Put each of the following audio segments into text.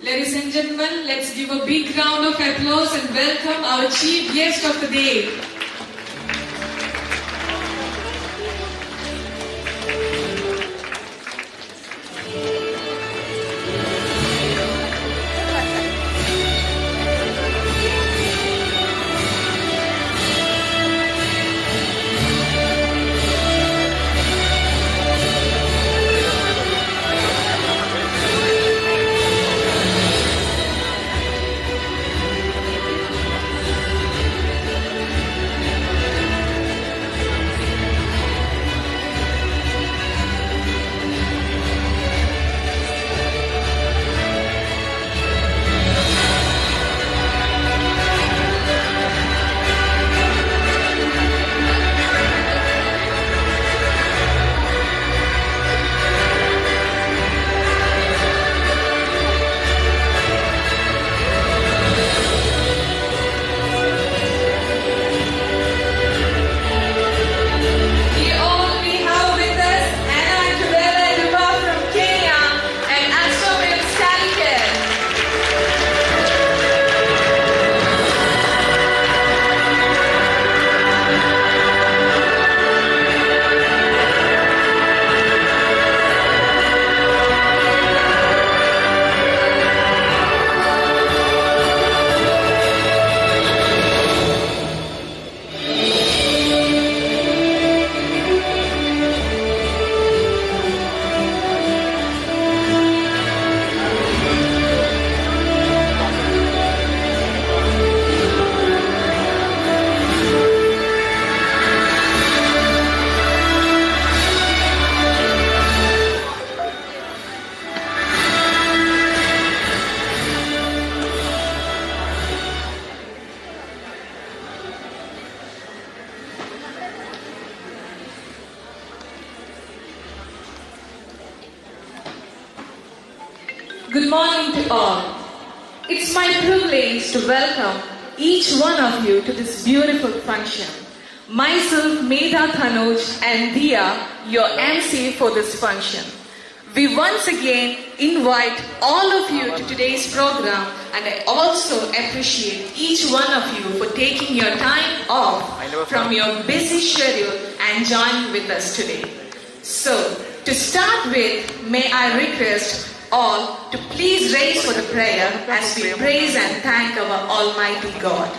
Ladies and gentlemen, let's give a big round of applause and welcome our chief guest of the day. Good morning to all. It's my privilege to welcome each one of you to this beautiful function. Myself, Medha Tanuj and Dia, your MC for this function. We once again invite all of you to today's program, and I also appreciate each one of you for taking your time off from your busy schedule and joining with us today. So, to start with, may I request all to please raise for the prayer as we praise and thank our Almighty God.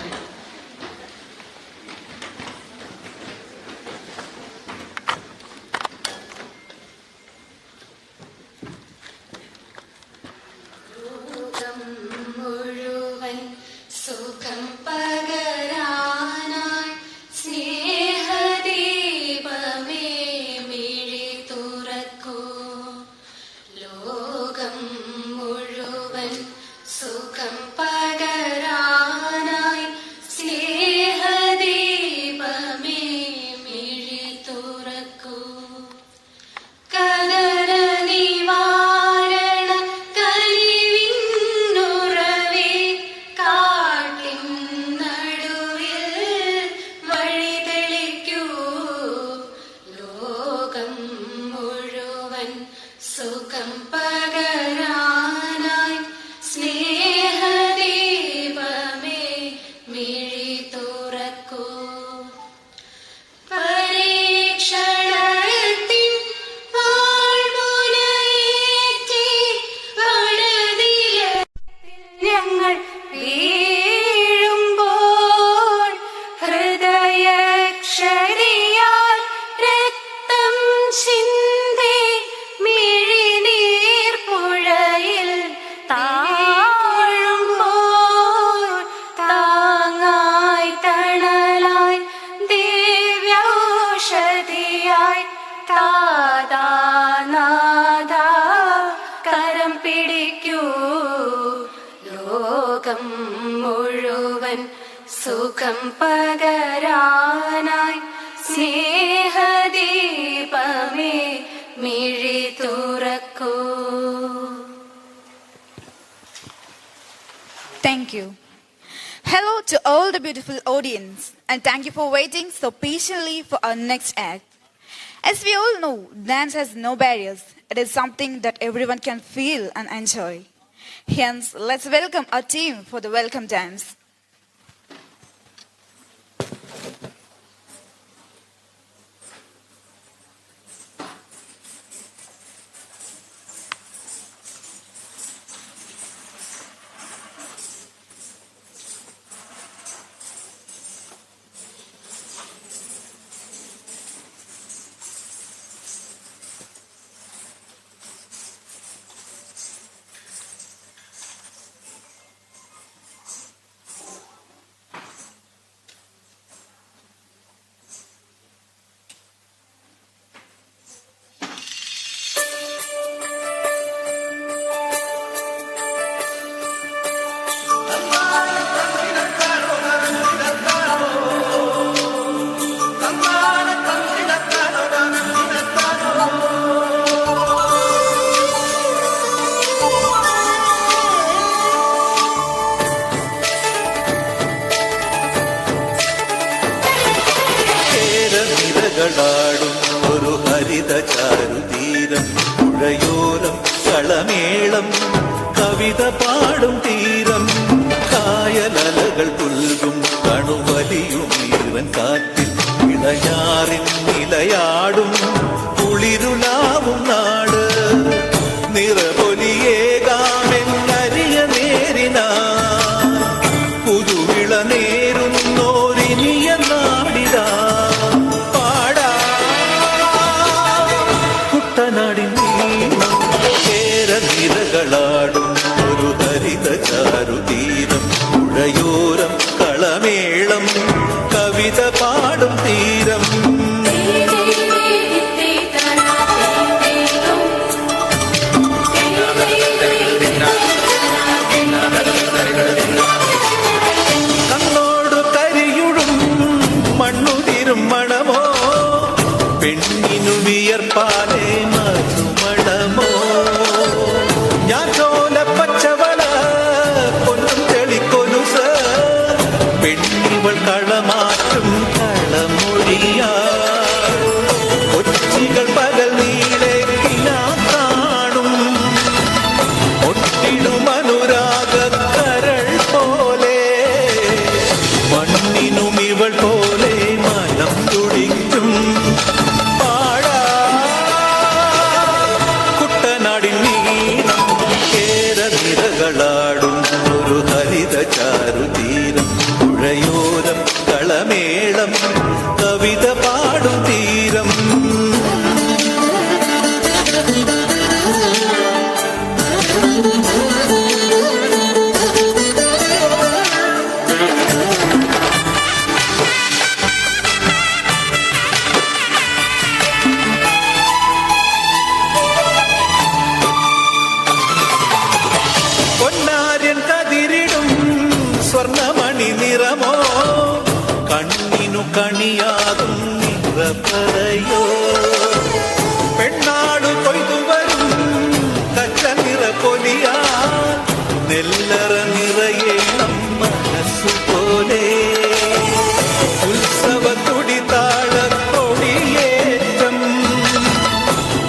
സുഖം പകരാനായി സ്നേഹദീപമേ മിഴി തുറക്കൂ. Thank you. Hello to all the beautiful audience, and thank you for waiting so patiently for our next act. As we all know, dance has no barriers. It is something that everyone can feel and enjoy. Hence, let's welcome our team for the welcome dance. ഒരു ഹരിത ചാരുതീരം പുഴയോരം കളമേളം കവിത പാടും തീരം കായലലകൾ പുൽകും കണുവലിയും even കാറ്റിൽ ഇളഞ്ഞാറിൻ നിലയാടും കുളിരുലാവും നാട് നിറപൊലിയേകാമെന്നരിയ നേരിനാ പുതുവിള നേരുന്നോരിനിയ നാടിതാ നിരകളാടും ഒരു ഹരിത ചാരുതീരം പുഴയോരം കളമേളം കവിത പാടും തീരം കണ്ണോട് കരിയുടും മണ്ണുതിരും മണമോ പെണ്ണിനു വിയർപ്പാലേ മധുമണമോ ഞാൻ ചോല പച്ചവള പൊന്നും തെളിക്കൊലുസ പെണ്ണിവൾ കളമാറ്റും കളമൊഴിയാ കൊച്ചികൾ പകൽ നീളെ കാണും ഒട്ടിടും അനുരാഗ കരൾ പോലെ മണ്ണിനും ഇവൾ പോലെ മനം തുടിക്കും നിരകളാടും ഒരു ഹരിത ചാരുതീരം പുഴയോരം കളമേളം കവിത പാടും തീരം സ്വർണമണി നിറമോ കണ്ണിനു കണിയാകും നിറപ്പറയോ പെണ്ണാടു കൊയ്തുവരും കച്ച നിറ പൊലിയാ നെല്ലറ നിറയേണം മനസ്സുപോലെ ഉത്സവ തുടിതാള കൊടിയേറ്റം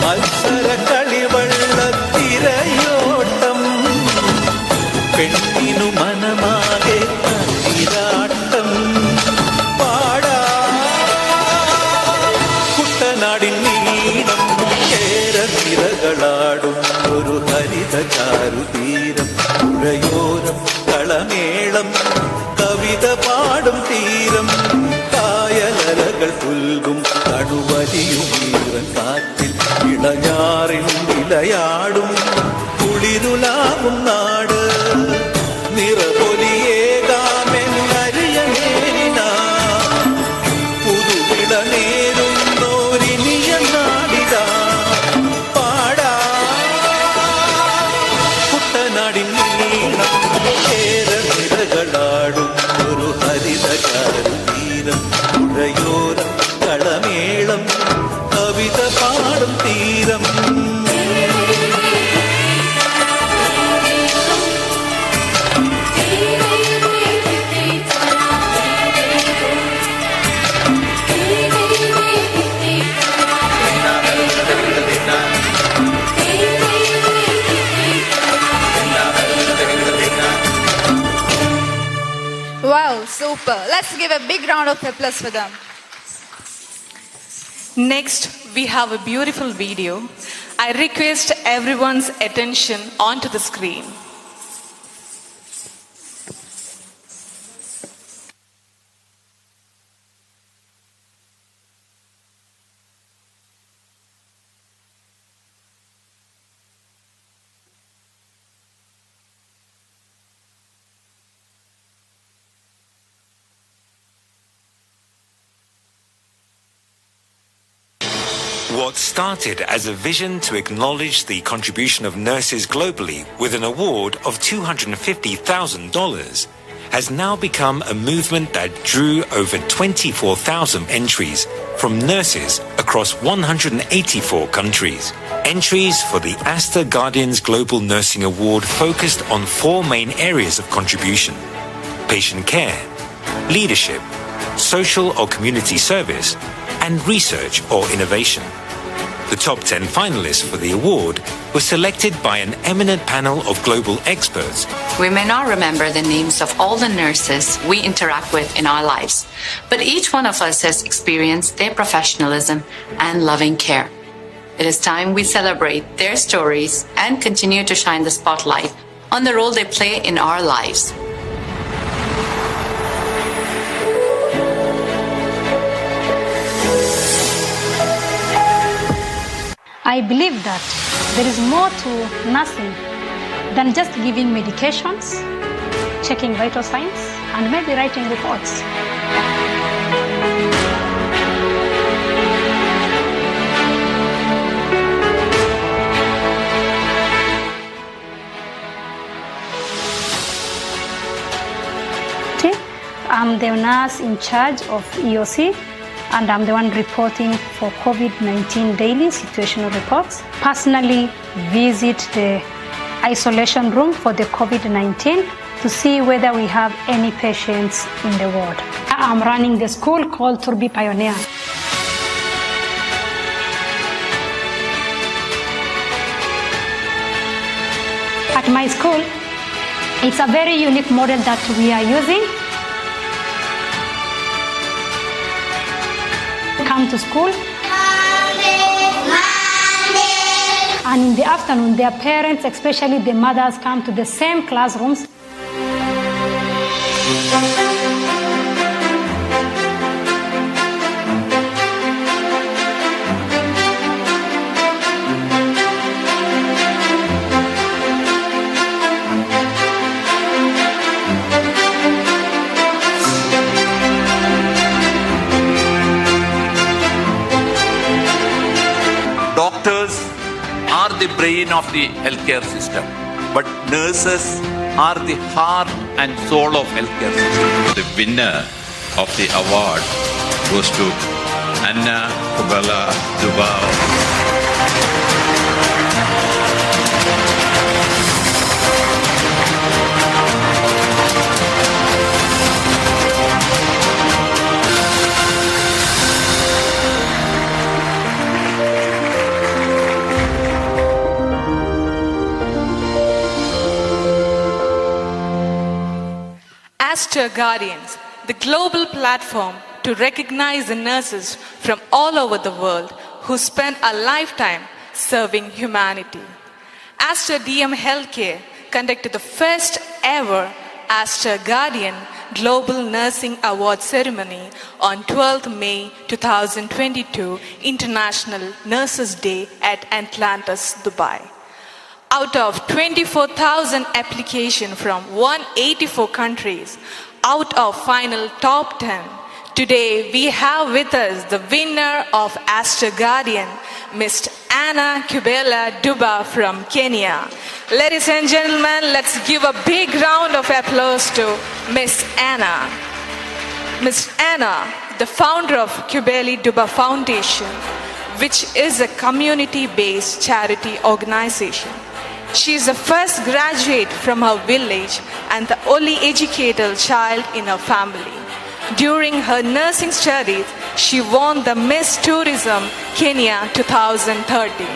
മത്സര കളിവള്ള തിരയോട്ടം പെണ്ണിനു മനമാകെ ാട്ടം പാടാ കുട്ടനാടിൻ നീളം കേരളാടും ഒരു ഹരിത ചാരുതീരം പുഴയോരം കളമേളം കവിത പാടും തീരം കായലലകൾ പുൽകും കണുവലിയും ഈവൻ കാറ്റിൽ ഇളഞ്ഞാറിൻ നിലയാടും കുളിരുലാവും നാട് നിറപൊലിയേകാമെന്നരിയ നേരിനാ പുതുവിള നേരുന്നോരിനിയ നാടിതാ പാടാ കുട്ടനാടിൻ നീളം നിരകളാടും ഒരു ഹരിത ചാരുതീരം പുഴയോരം കളമേളം കവിത പാടും തീരം Wow, super. Let's give a big round of applause for them. Next, we have a beautiful video. I request everyone's attention onto the screen. What started as a vision to acknowledge the contribution of nurses globally with an award of $250,000 has now become a movement that drew over 24,000 entries from nurses across 184 countries. Entries for the Astor Guardian's Global Nursing Award focused on 4 main areas of contribution: patient care, leadership, social or community service, and research or innovation. The top 10 finalists for the award were selected by an eminent panel of global experts. We may not remember the names of all the nurses we interact with in our lives, but each one of us has experienced their professionalism and loving care. It is time we celebrate their stories and continue to shine the spotlight on the role they play in our lives. I believe that there is more to nursing than just giving medications, checking vital signs, and maybe writing reports. I'm the nurse in charge of EOC, and I'm the one reporting for COVID-19 daily situational reports. Personally visit the isolation room for the COVID-19 to see whether we have any patients in the ward. I'm running the school called Turbi Pioneer. At my school, it's a very unique model that we are using. Come to school, and in the afternoon their parents, especially the mothers, come to the same classrooms. Doctors are the brain of the healthcare system, but nurses are the heart and soul of healthcare system. The winner of the award goes to Qabale Duba. Astor Guardians, the global platform to recognize the nurses from all over the world who spend a lifetime serving humanity. Astor DM Healthcare conducted the first ever Astor Guardian Global Nursing Award ceremony on 12th May 2022 International Nurses Day at Atlantis, Dubai. Out of 24,000 applications from 184 countries, out of final top 10, today we have with us the winner of Astor Guardian, Ms. Anna Qabale Duba from Kenya. Ladies and gentlemen, let's give a big round of applause to Ms. Anna. Ms. Anna, the founder of Qabale Duba Foundation, which is a community-based charity organization. She is the first graduate from her village and the only educated child in her family. During her nursing studies, she won the Miss Tourism Kenya 2013.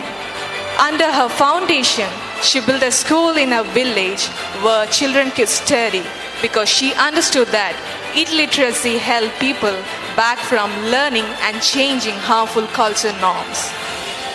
Under her foundation, she built a school in her village where children could study because she understood that illiteracy held people back from learning and changing harmful culture norms.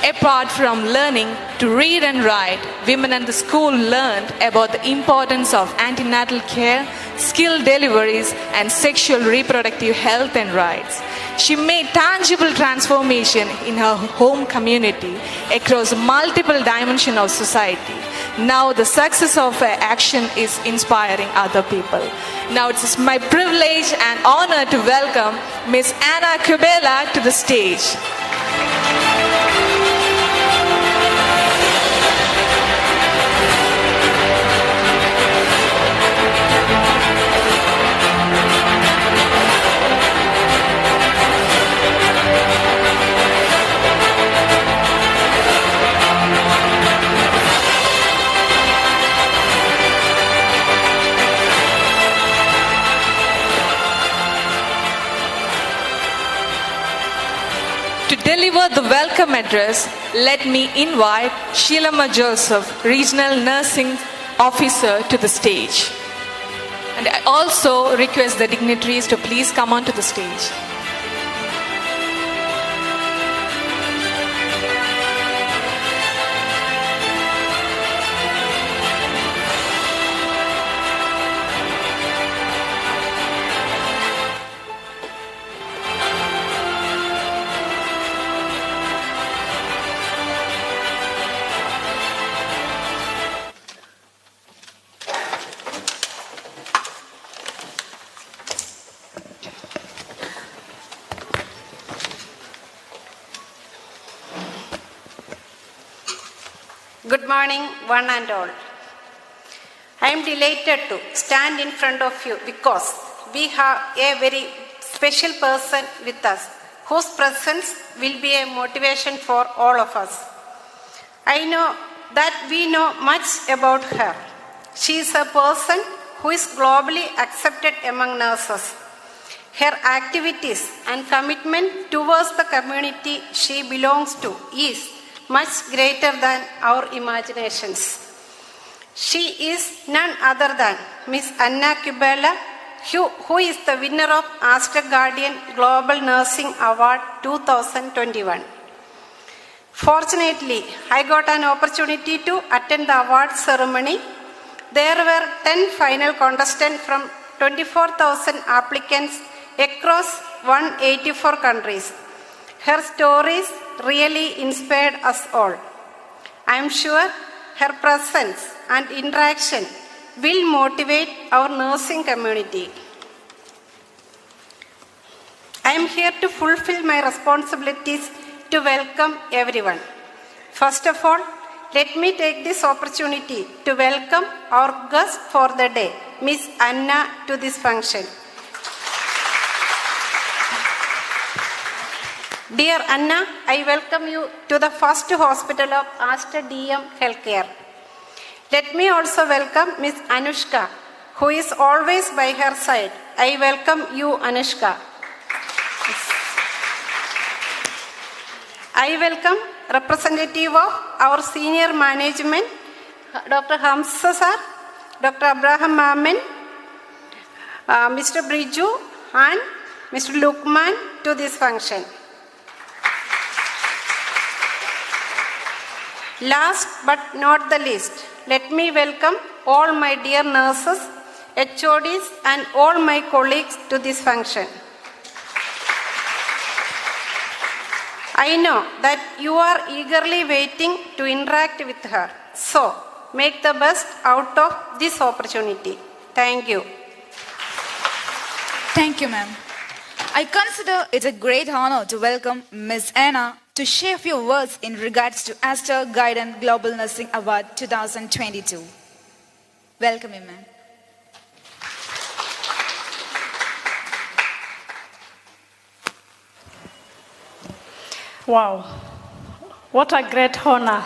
Apart from learning to read and write, women at the school learned about the importance of antenatal care, skill deliveries, and sexual reproductive health and rights. She made tangible transformation in her home community across multiple dimensions of society. Now the success of her action is inspiring other people. Now it is my privilege and honor to welcome Ms. Anna Qabale to the stage. To deliver the welcome address, let me invite Sheilama Joseph, Regional Nursing Officer, to the stage. And I also request the dignitaries to please come onto the stage. Good morning, one and all. I am delighted to stand in front of you because we have a very special person with us whose presence will be a motivation for all of us. I know that we know much about her. She is a person who is globally accepted among nurses. Her activities and commitment towards the community she belongs to is much greater than our imaginations. She is none other than Miss Anna Qabale, who is the winner of Astor Guardian Global Nursing Award 2021. Fortunately, I got an opportunity to attend the award ceremony. There were 10 final contestants from 24,000 applicants across 184 countries. Her stories really inspired us all. I am sure her presence and interaction will motivate our nursing community. I am here to fulfill my responsibilities to welcome everyone. First of all, let me take this opportunity to welcome our guest for the day, Miss Anna, to this function. Dear Anna, I welcome you to the first hospital of Aster DM Healthcare. Let me also welcome Miss Anushka, who is always by her side. I welcome you, Anushka. I welcome representative of our senior management, Dr. Hamza sir, Dr. Abraham Mamin, Mr. Briju, and Mr. Lukman to this function. Last but not the least, let me welcome all my dear nurses, HODs, and all my colleagues to this function. I know that you are eagerly waiting to interact with her. So, make the best out of this opportunity. Thank you. Thank you, ma'am. I consider it a great honor to welcome Ms. Anna to share a few words in regards to Astor Guardian Global Nursing Award 2022. Welcome you, ma'am. Wow, What a great honor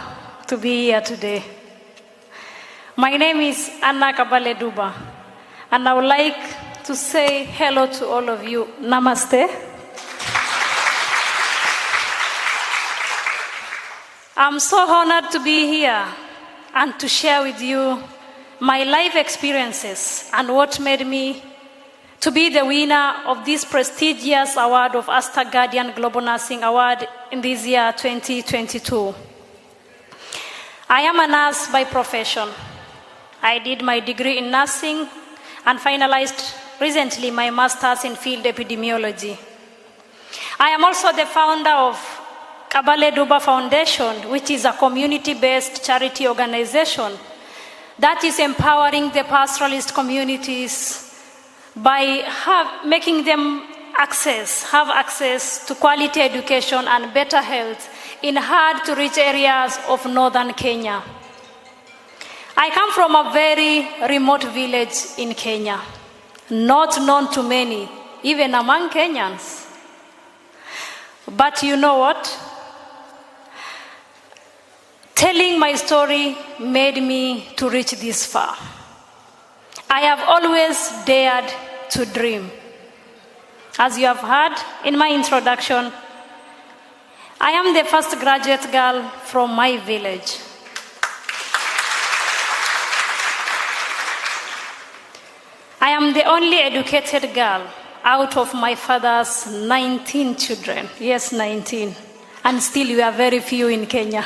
to be here today. My name is Anna Qabale Duba, and I would like to say hello to all of you. Namaste. I'm so honored to be here and to share with you my life experiences and what made me to be the winner of this prestigious award of Astor Guardian Global Nursing Award in this year 2022. I am a nurse by profession. I did my degree in nursing and finalized recently my master's in field epidemiology. I am also the founder of Qabale Duba Foundation, which is a community-based charity organization that is empowering the pastoralist communities by making them have access to quality education and better health in hard-to-reach areas of northern Kenya. I come from a very remote village in Kenya, not known to many, even among Kenyans. But you know what? Telling my story made me to reach this far. I have always dared to dream. As you have heard in my introduction, I am the first graduate girl from my village. I am the only educated girl out of my father's 19 children. Yes, 19. And still we are very few in Kenya.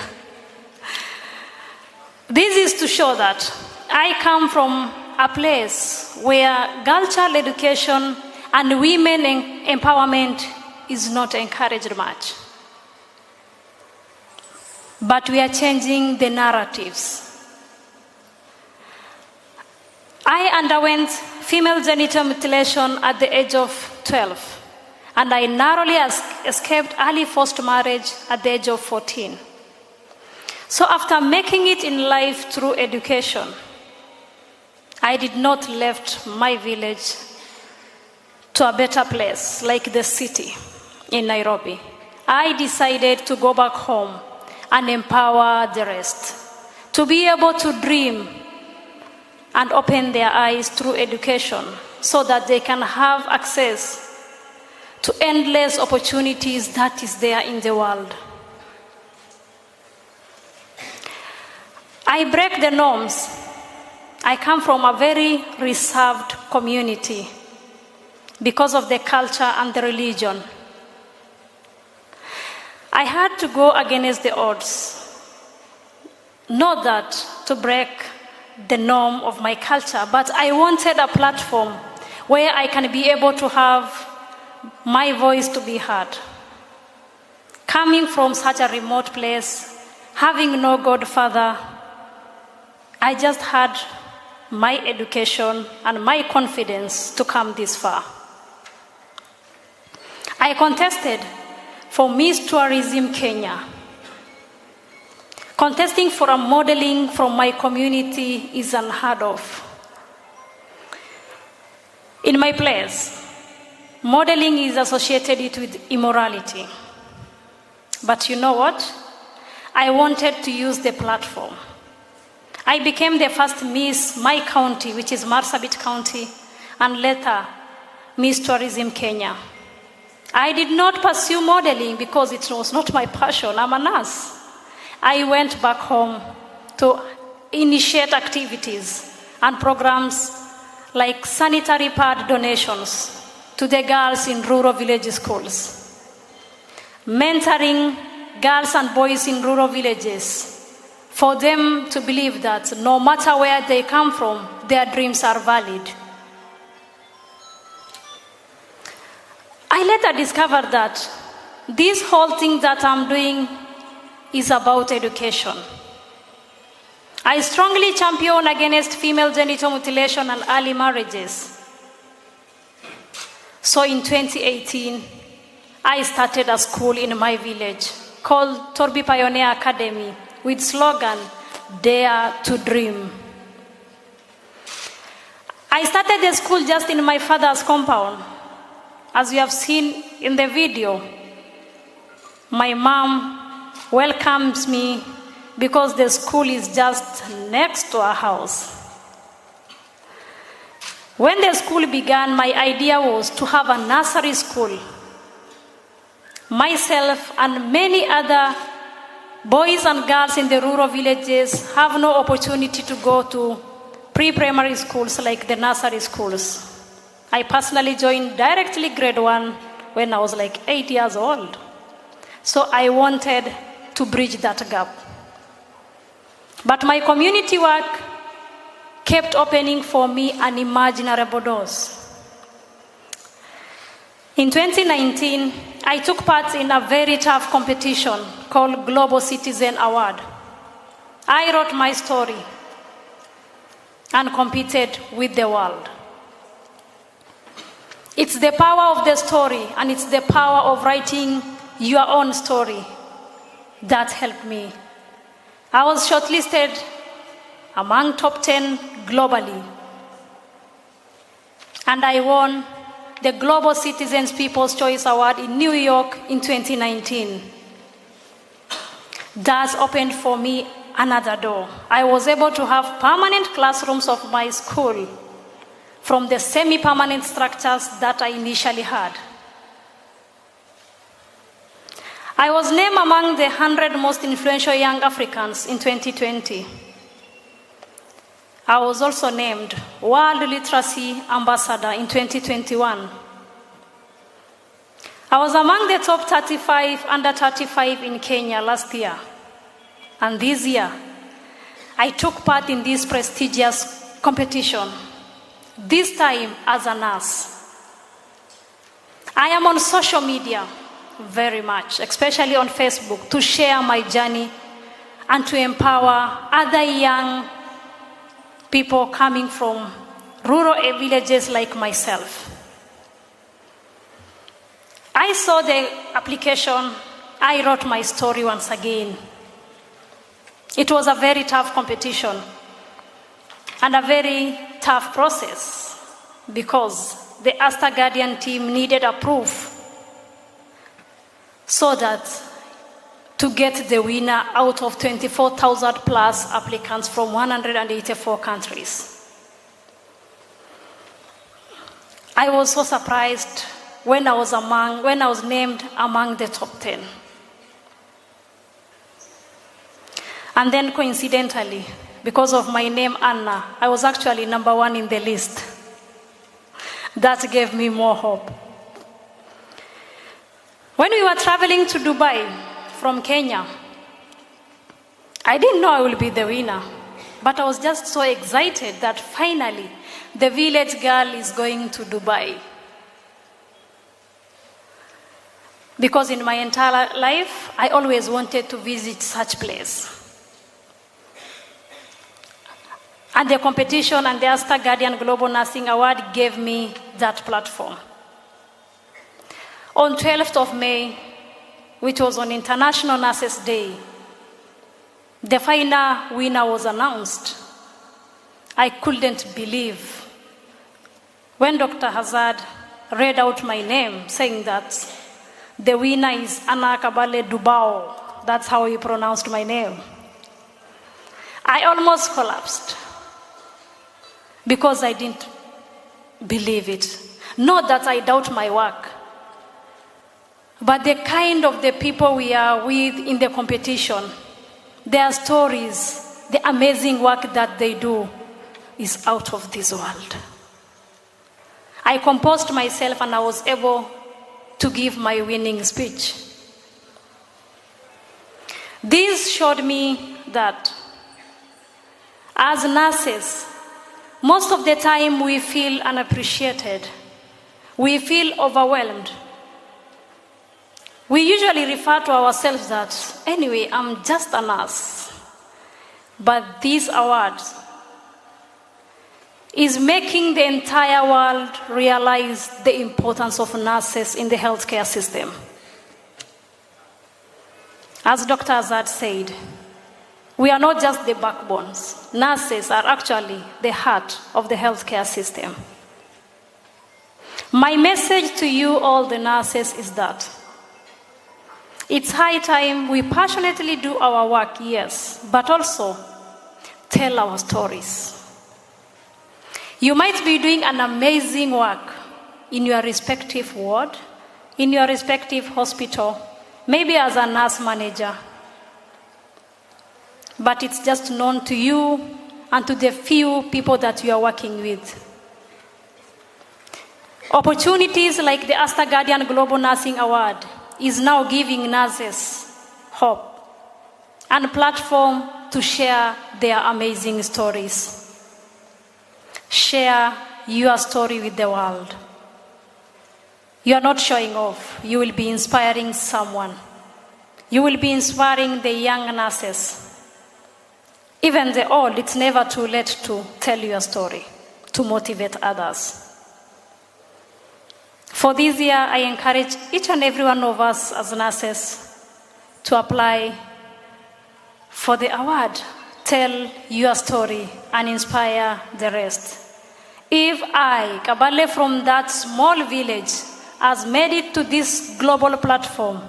This is to show that I come from a place where girl child education and women empowerment is not encouraged much. But we are changing the narratives. I underwent female genital mutilation at the age of 12, and I narrowly escaped early forced marriage at the age of 14. So after making it in life through education, I did not left my village to a better place like the city in Nairobi. I decided to go back home and empower the rest, to be able to dream and open their eyes through education so that they can have access to endless opportunities that is there in the world. I break the norms. I come from a very reserved community because of the culture and the religion. I had to go against the odds. Not that to break the norm of my culture, but I wanted a platform where I can be able to have my voice to be heard. Coming from such a remote place, having no godfather, I just had my education and my confidence to come this far. I contested for Miss Tourism Kenya. Contesting for a modeling from my community is unheard of. In my place, modeling is associated with immorality. But you know what? I wanted to use the platform. I became the first Miss my county, which is Marsabit County, and later Miss Tourism Kenya. I did not pursue modeling because it was not my passion. I'm a nurse. I went back home to initiate activities and programs like sanitary pad donations to the girls in rural village schools, mentoring girls and boys in rural villages for them to believe that no matter where they come from, their dreams are valid. I later discovered that this whole thing that I'm doing is about education. I strongly champion against female genital mutilation and early marriages. So in 2018, I started a school in my village called Torbi Pioneer Academy with slogan, Dare to Dream. I started the school just in my father's compound. As you have seen in the video, my mom welcomes me because the school is just next to our house. When the school began, my idea was to have a nursery school. Myself and many other boys and girls in the rural villages have no opportunity to go to pre-primary schools like the nursery schools. I personally joined directly grade 1 when I was like 8 years old. So I wanted to bridge that gap. But my community work kept opening for me unimaginable doors. In 2019, I took part in a very tough competition called Global Citizen Award. I wrote my story and competed with the world. It's the power of the story and it's the power of writing your own story that helped me. I was shortlisted among top 10 globally. And I won the Global Citizens People's Choice Award in New York in 2019. That opened for me another door. I was able to have permanent classrooms of my school from the semi-permanent structures that I initially had. I was named among the 100 most influential young Africans in 2020. I was also named World Literacy Ambassador in 2021. I was among the top 35 under 35 in Kenya last year. And this year, I took part in this prestigious competition, this time as a nurse. I am on social media very much, especially on Facebook, to share my journey and to empower other young people coming from rural villages like myself. I saw the application. I wrote my story once again. It was a very tough competition and a very tough process because the Astor Guardian team needed a proof so that to get the winner out of 24,000 plus applicants from 184 countries. I was so surprised when I was named among the top 10. And then coincidentally, because of my name Anna, I was actually number 1 in the list. That gave me more hope. When we were traveling to Dubai from Kenya, I didn't know I would be the winner, but I was just so excited that finally the village girl is going to Dubai. Because in my entire life, I always wanted to visit such place. And the competition and the Astor Guardian Global Nursing Award gave me that platform. On 12th of May, which was on International Nurses Day, the final winner was announced. I couldn't believe when Dr. Hazard read out my name, saying that the winner is Anna Qabale Duba. That's how he pronounced my name. I almost collapsed because I didn't believe it. Not that I doubt my work, but the kind of the people we are with in the competition, their stories, the amazing work that they do is out of this world. I composed myself and I was able to give my winning speech. This showed me that as nurses, most of the time we feel unappreciated. We feel overwhelmed. We usually refer to ourselves that, anyway, I'm just a nurse. But this award is making the entire world realize the importance of nurses in the healthcare system. As Dr. Azad said, we are not just the backbones. Nurses are actually the heart of the healthcare system. My message to you, all the nurses, is that It's high time we passionately do our work, yes, but also tell our stories. You might be doing an amazing work in your respective ward, in your respective hospital, maybe as a nurse manager, but it's just known to you and to the few people that you are working with. Opportunities like the Astor Guardian Global Nursing Award is now giving nurses hope and a platform to share their amazing stories. Share your story with the world. You are not showing off. You will be inspiring someone. You will be inspiring the young nurses. Even the old, it's never too late to tell your story, to motivate others. For this year, I encourage each and every one of us as nurses to apply for the award. Tell your story and inspire the rest. If I, Qabale from that small village, has made it to this global platform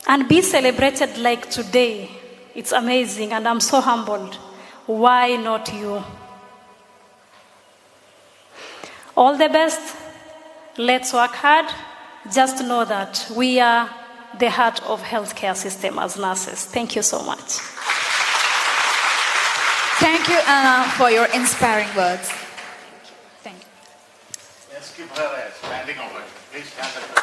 and be celebrated like today, it's amazing and I'm so humbled. Why not you? All the best. Let's work hard. Just know that we are the heart of healthcare system as nurses. Thank you so much. Thank you, Anna, for your inspiring words. Thank you. Let's give her a standing ovation. Please stand up.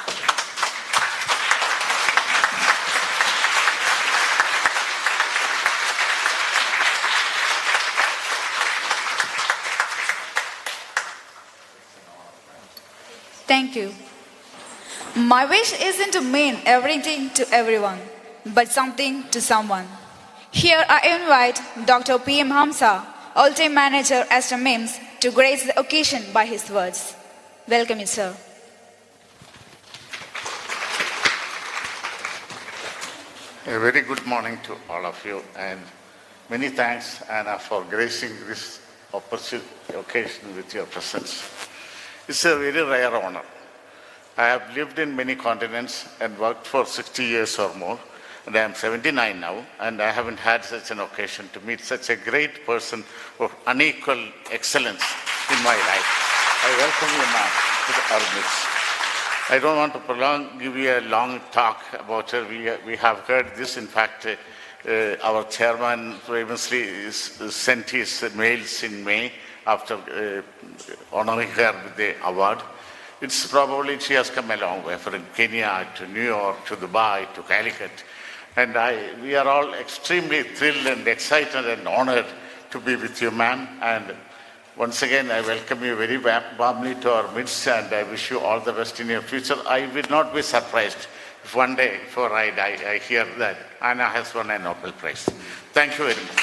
Thank you. My wish isn't to mean everything to everyone, but something to someone. Here I invite Dr. P.M. Hamza, all-time manager Aster MIMS, to grace the occasion by his words. Welcome you, sir. A very good morning to all of you, and many thanks, Anna, for gracing this occasion with your presence. It's a very rare honor. I have lived in many continents and worked for 60 years or more, and I am 79 now, and I haven't had such an occasion to meet such a great person of unequal excellence in my life. I welcome you, ma'am, to our midst. I don't want to give you a long talk about her. We have heard this. In fact, our chairman famously sent his mails in May after honoring her with the award. It's probably she has come a long way from Kenya to New York to Dubai to Calicut. And we are all extremely thrilled and excited and honored to be with you, ma'am. And once again, I welcome you very warmly to our midst, and I wish you all the best in your future. I will not be surprised if one day before I die, I hear that Anna has won a Nobel Prize. Thank you very much.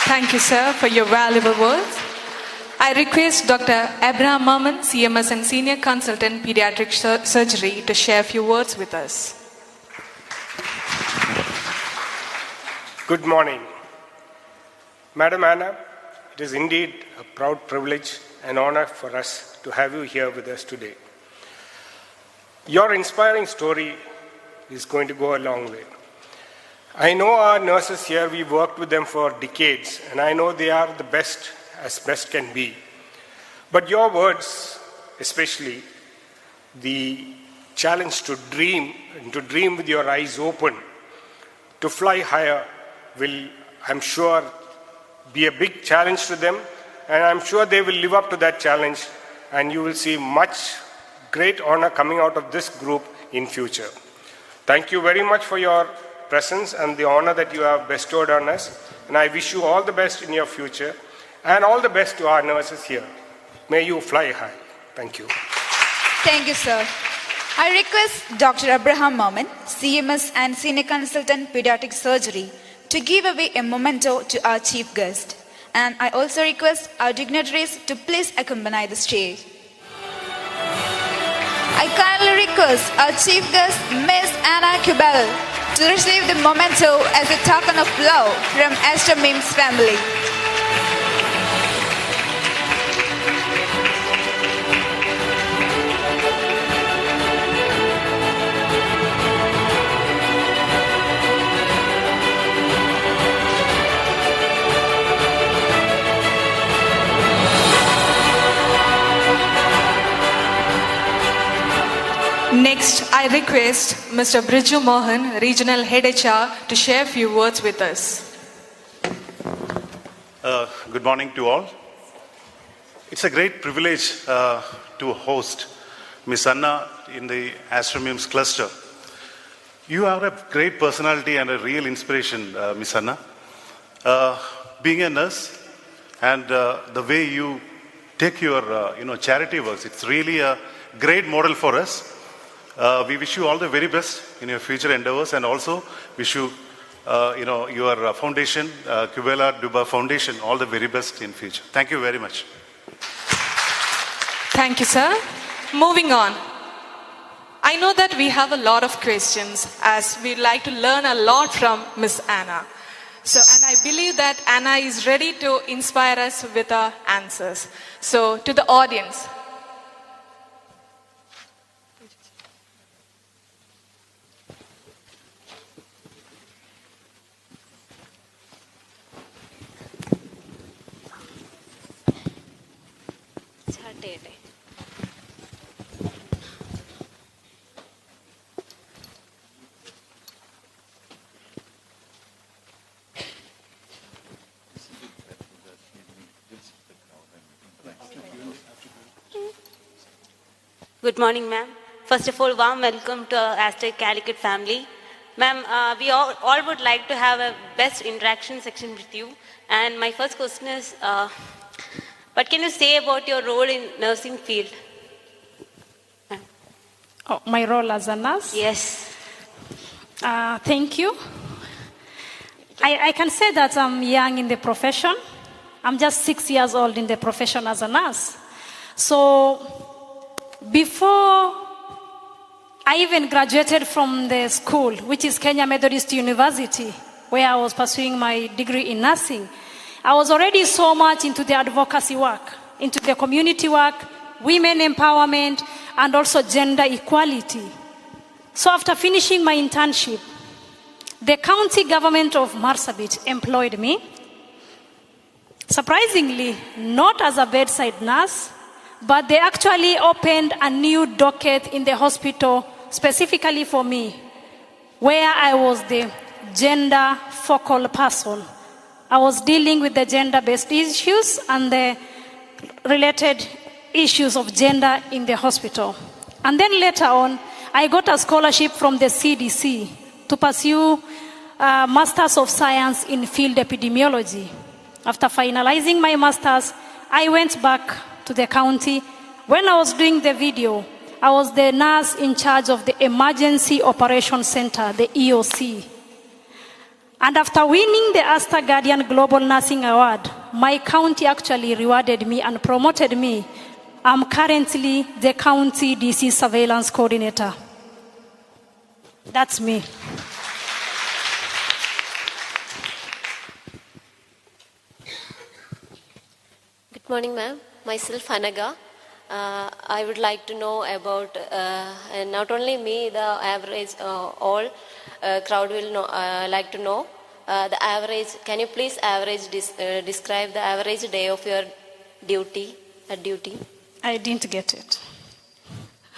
Thank you, sir, for your valuable words. I request Dr. Abraham Maman, CMS and Senior Consultant Pediatric Surgery, to share a few words with us. Good morning. Madam Anna, it is indeed a proud privilege and honor for us to have you here with us today. Your inspiring story is going to go a long way. I know our nurses here, we've worked with them for decades, and I know they are the best as best can be. But your words, especially the challenge to dream, and to dream with your eyes open, to fly higher, will, I'm sure, be a big challenge to them, and I'm sure they will live up to that challenge, and you will see much great honor coming out of this group in future. Thank you very much for your presence and the honor that you have bestowed on us, and I wish you all the best in your future, and all the best to our nurses here. May you fly high. Thank you. Thank you, sir. I request Dr. Abraham Maman, CMS and Senior Consultant Pediatric Surgery, to give away a memento to our chief guest. And I also request our dignitaries to please accompany the stage. I kindly request our chief guest, Ms. Anna Qabale, to receive the memento as a token of love from Aster MIMS family. I request Mr. Briju Mohan, Regional Head HR, to share a few words with us. Good morning to all. It's a great privilege to host Ms. Anna in the Aster MIMS cluster. You are a great personality and a real inspiration, Ms. Anna. Being a nurse and the way you take your charity works, it's really a great model for us. We wish you all the very best in your future endeavors, and also wish you, your foundation, Qabale Duba Foundation, all the very best in future. Thank you very much. Thank you, sir. Moving on. I know that we have a lot of questions, as we'd like to learn a lot from Miss Anna. And I believe that Anna is ready to inspire us with her answers. So, to the audience. Good morning, ma'am. First of all, warm welcome to our Aster Calicut family. Ma'am, we all would like to have a best interaction section with you. And my first question is, what can you say about your role in nursing field? Oh, my role as a nurse? Yes. Thank you. I can say that I'm young in the profession. I'm just 6 years old in the profession as a nurse. So, before I even graduated from the school, which is Kenya Methodist University, where I was pursuing my degree in nursing, I was already so much into the advocacy work, into the community work, women empowerment, and also gender equality. So after finishing my internship, the county government of Marsabit employed me. Surprisingly, not as a bedside nurse, but they actually opened a new docket in the hospital specifically for me, where I was the gender focal person. I was dealing with the gender-based issues and the related issues of gender in the hospital. And then later on, I got a scholarship from the CDC to pursue a Masters of Science in Field Epidemiology. After finalizing my master's, I went back to the county. When I was doing the video, I was the nurse in charge of the Emergency Operations Center, the EOC. And after winning the Astor Guardian Global Nursing Award, my county actually rewarded me and promoted me. I'm currently the county disease surveillance coordinator. That's me. Good morning, ma'am. Myself, Hanaga. I would like to know about, not only me, the average, all crowd will know, like to know the average. Can you please describe the average day of your duty, at duty? I didn't get it.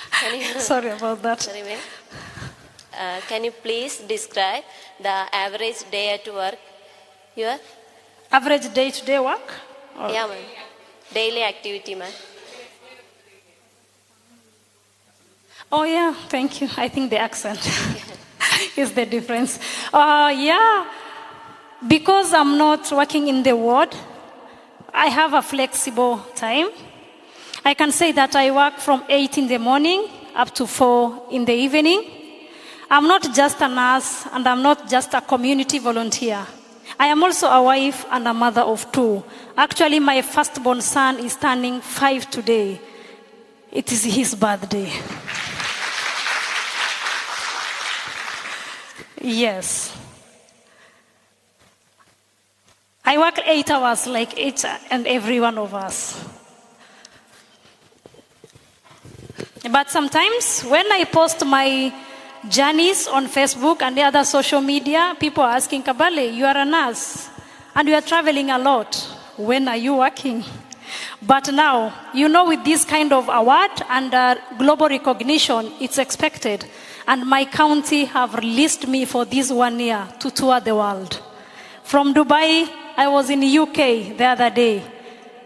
Can you, Sorry about that. Sorry, ma'am. Can you please describe the average day at work? Your average day-to-day work? Or? Yeah, ma'am. Daily activity, ma'am. Oh yeah, thank you. I think the accent is the difference. Yeah, because I'm not working in the ward, I have a flexible time. I can say that I work from 8 in the morning up to 4 in the evening. I'm not just a nurse and I'm not just a community volunteer. I am also a wife and a mother of 2. Actually, my firstborn son is turning 5 today. It is his birthday. Yes. I work 8 hours like each and every one of us. But sometimes when I post my journeys on Facebook and the other social media, people are asking, Qabale, you are a nurse and you are traveling a lot. When are you working? But now, with this kind of award and global recognition, it's expected And my county have released me for this 1 year to tour the world. From Dubai, I was in UK the other day.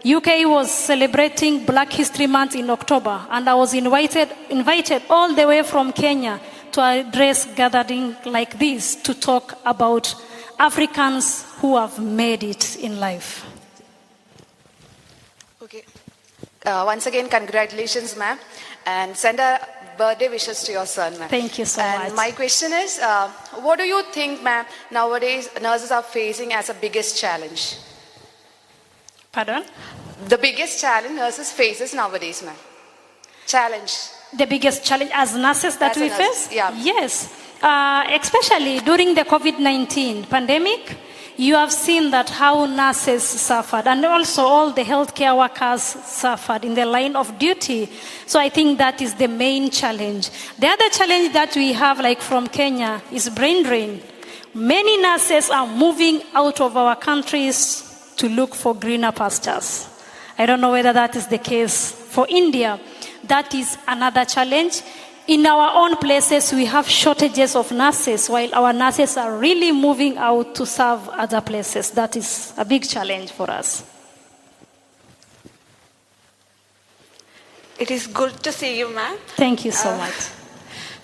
UK was celebrating Black History Month in October, and I was invited all the way from Kenya to address gathering like this to talk about Africans who have made it in life. Okay. Once again, congratulations, ma'am, and send a birthday wishes to your son, ma'am. Thank you so much. My question is, what do you think, ma'am, nowadays nurses are facing as a biggest challenge? Pardon? The biggest challenge nurses faces nowadays, ma'am. Challenge. The biggest challenge as nurses that As a we nurse, face? yeah. Yes. Especially during the COVID-19 pandemic, you have seen that how nurses suffered, and also all the healthcare workers suffered in the line of duty. So I think that is the main challenge. The other challenge that we have, like from Kenya, is brain drain. Many nurses are moving out of our countries to look for greener pastures. I don't know whether that is the case for India. That is another challenge. In our own places, we have shortages of nurses, while our nurses are really moving out to serve other places. That is a big challenge for us. It is good to see you, ma'am. Thank you so much.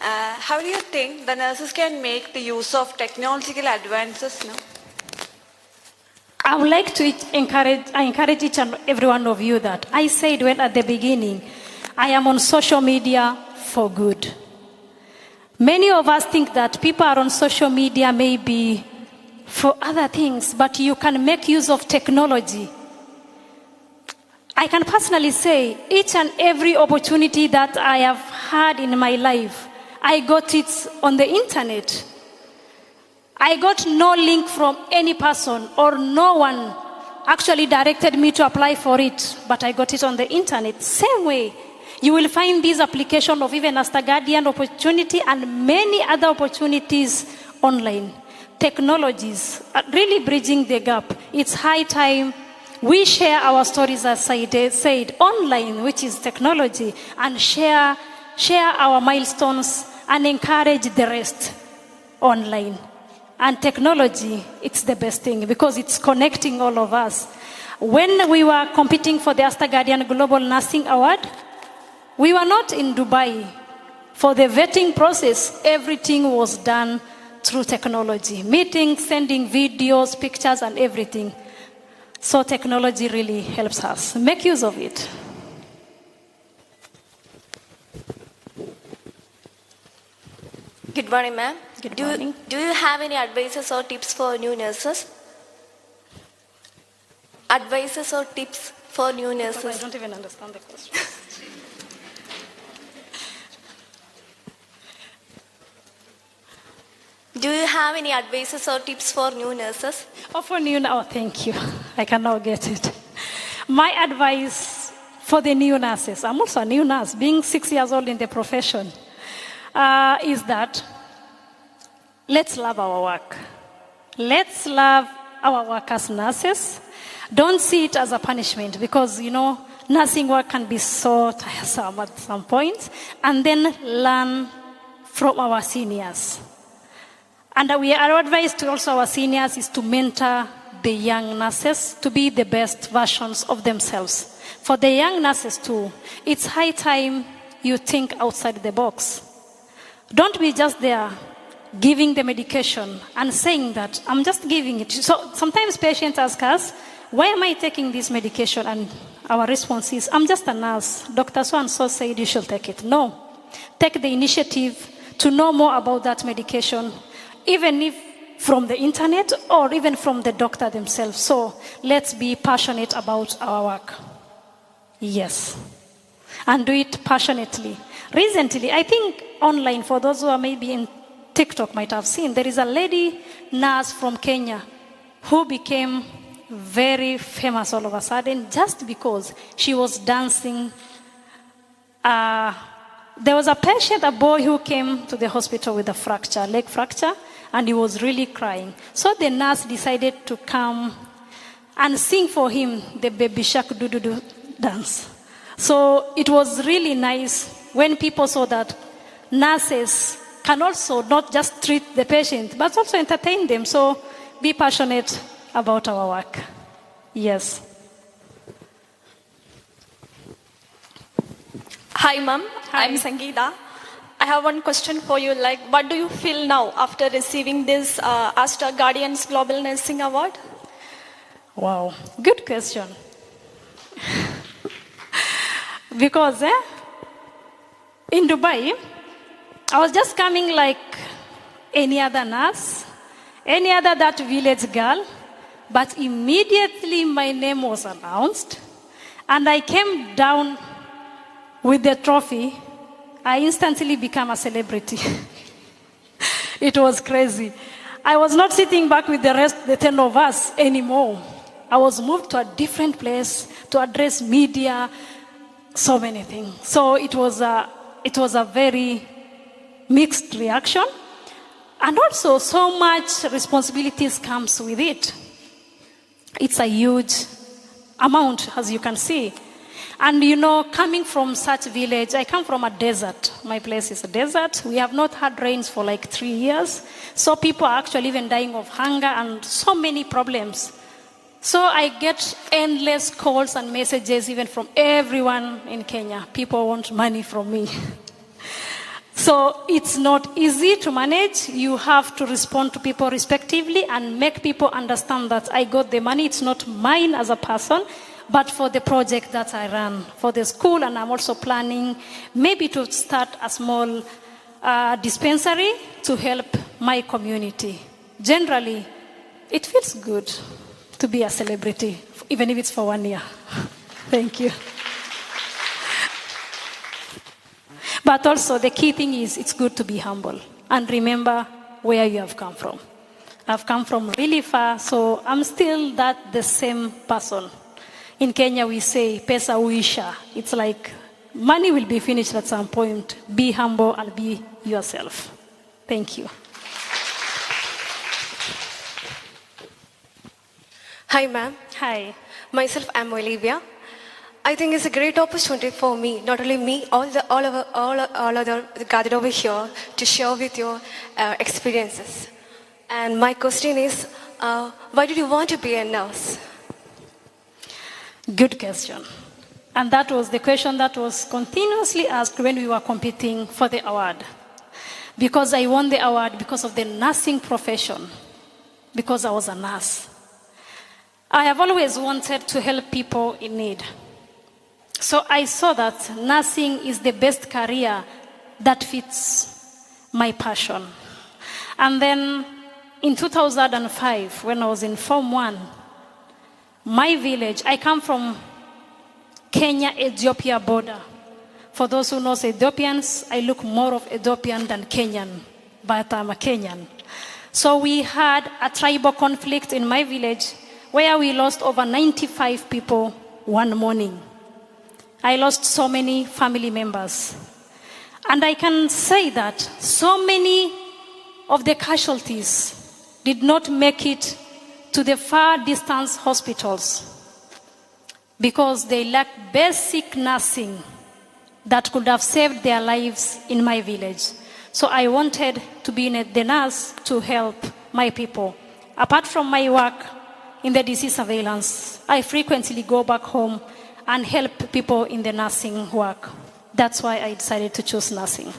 How do you think the nurses can make the use of technological advances now? I would like to encourage each and every one of you that I said when at the beginning, I am on social media for good. Many of us think that people are on social media maybe for other things, but you can make use of technology. I can personally say each and every opportunity that I have had in my life, I got it on the internet. I got no link from any person, or no one actually directed me to apply for it, but I got it on the internet. Same way, you will find this application of even Astor Guardian opportunity and many other opportunities online. Technologies are really bridging the gap. It's high time we share our stories, as I said, online, which is technology, and share our milestones and encourage the rest online. And technology, it's the best thing because it's connecting all of us. When we were competing for the Astor Guardian Global Nursing Award, we were not in Dubai. For the vetting process, everything was done through technology. Meetings, sending videos, pictures, and everything. So technology really helps us. Make use of it. Good morning, ma'am. Good morning. Do you have any advices or tips for new nurses? Advices or tips for new nurses? I don't even understand the question. Do you have any advices or tips for new nurses? Thank you. I can now get it. My advice for the new nurses, I'm also a new nurse, being 6 years old in the profession, is that let's love our work. Let's love our work as nurses. Don't see it as a punishment because, nursing work can be so tiresome at some point. And then learn from our seniors. And our advice to also our seniors is to mentor the young nurses to be the best versions of themselves. For the young nurses too, it's high time you think outside the box. Don't be just there giving the medication and saying that I'm just giving it. So sometimes patients ask us, why am I taking this medication? And our response is, I'm just a nurse. Dr. So-and-so said you should take it. No. Take the initiative to know more about that medication, even if from the internet or even from the doctor themselves. So let's be passionate about our work. Yes. And do it passionately. Recently, I think online, for those who are maybe in TikTok might have seen, there is a lady nurse from Kenya who became very famous all of a sudden just because she was dancing. There was a patient, a boy who came to the hospital with a fracture, leg fracture, and he was really crying. So the nurse decided to come and sing for him the baby shark do-do-do dance. So it was really nice when people saw that nurses can also not just treat the patient, but also entertain them. So be passionate about our work. Yes. Hi, ma'am. I'm Sangeeta. I have one question for you. Like, what do you feel now after receiving this Astor Guardian's Global Nursing Award? Wow, good question. Because in Dubai, I was just coming like any other nurse, any other that village girl, but immediately my name was announced, and I came down with the trophy. I instantly became a celebrity. It was crazy. I was not sitting back with the rest, the 10 of us anymore. I was moved to a different place to address media, so many things. So it was a very mixed reaction. And also so much responsibilities comes with it. It's a huge amount, as you can see. And you know, coming from such village, I come from a desert. My place is a desert. We have not had rains for like 3 years. So people are actually even dying of hunger and so many problems. So I get endless calls and messages even from everyone in Kenya. People want money from me. So it's not easy to manage. You have to respond to people respectively and make people understand that I got the money. It's not mine as a person, but for the project that I run for the school. And I'm also planning maybe to start a small dispensary to help my community. Generally, it feels good to be a celebrity, even if it's for 1 year. Thank you. But also the key thing is it's good to be humble and remember where you have come from. I've come from really far, so I'm still the same person. In Kenya, we say, pesa huisha. It's like money will be finished at some point. Be humble and be yourself. Thank you. Hi, ma'am. Hi. Myself, I'm Olivia. I think it's a great opportunity for me, not only me, all other gathered over here to share with your experiences. And my question is, why did you want to be a nurse? Good question. And that was the question that was continuously asked when we were competing for the award. Because I won the award because of the nursing profession, because I was a nurse. I have always wanted to help people in need. So I saw that nursing is the best career that fits my passion. And then in 2005, when I was in Form 1, my village, I come from Kenya-Ethiopia border. For those who know Ethiopians, I look more of Ethiopian than Kenyan, but I'm a Kenyan. So we had a tribal conflict in my village where we lost over 95 people one morning. I lost so many family members. And I can say that so many of the casualties did not make it to the far distance hospitals because they lacked basic nursing that could have saved their lives in my village. So I wanted to be the nurse to help my people. Apart from my work in the disease surveillance, I frequently go back home and help people in the nursing work. That's why I decided to choose nursing.